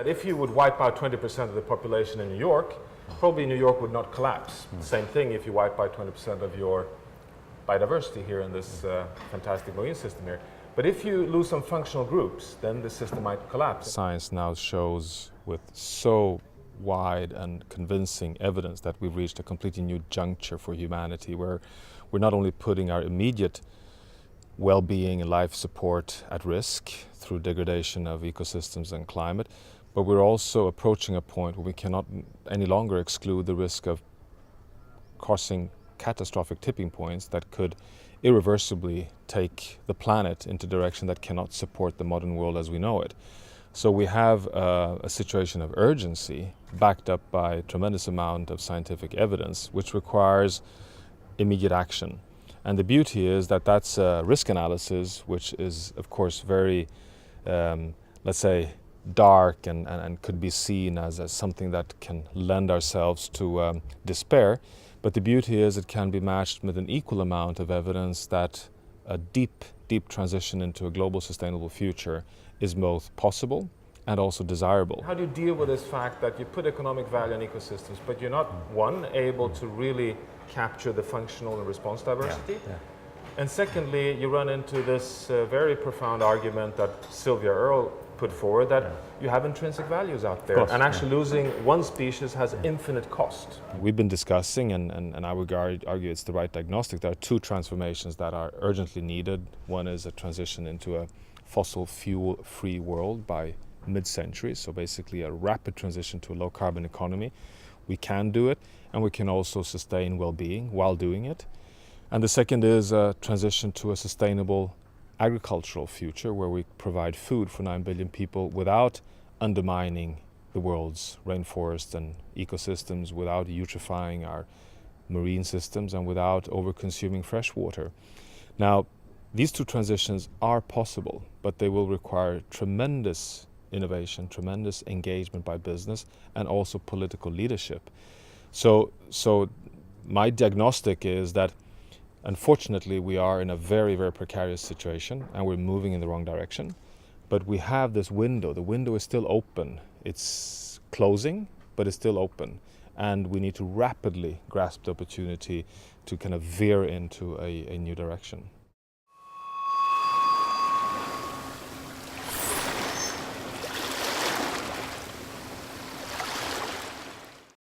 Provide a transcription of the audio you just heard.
That if you would wipe out 20% of the population in New York, probably New York would not collapse. Same thing if you wipe out 20% of your biodiversity here in this fantastic marine system here. But if you lose some functional groups, then the system might collapse. Science now shows with so wide and convincing evidence that we've reached a completely new juncture for humanity, where we're not only putting our immediate well-being and life support at risk through degradation of ecosystems and climate, but we're also approaching a point where we cannot any longer exclude the risk of crossing catastrophic tipping points that could irreversibly take the planet into a direction that cannot support the modern world as we know it. So we have a situation of urgency backed up by a tremendous amount of scientific evidence, which requires immediate action. And the beauty is that that's a risk analysis, which is, of course, very, let's say, dark and could be seen as something that can lend ourselves to despair. But the beauty is it can be matched with an equal amount of evidence that a deep, deep transition into a global sustainable future is both possible and also desirable. How do you deal with this fact that you put economic value in ecosystems, but you're not, one, able to really capture the functional and response diversity? And secondly, you run into this very profound argument that Sylvia Earle put forward, that you have intrinsic values out there, and actually losing one species has infinite cost. We've been discussing, and I would argue it's the right diagnostic. There are two transformations that are urgently needed. One is a transition into a fossil fuel-free world by mid-century, so basically a rapid transition to a low-carbon economy. We can do it, and we can also sustain well-being while doing it. And the second is a transition to a sustainable agricultural future where we provide food for 9 billion people without undermining the world's rainforests and ecosystems, without eutrophying our marine systems, and without over-consuming fresh water. Now, these two transitions are possible, but they will require tremendous innovation, tremendous engagement by business, and also political leadership. So my diagnostic is that unfortunately, we are in a very, very precarious situation and we're moving in the wrong direction. But we have this window. The window is still open. It's closing, but it's still open. And we need to rapidly grasp the opportunity to kind of veer into a new direction.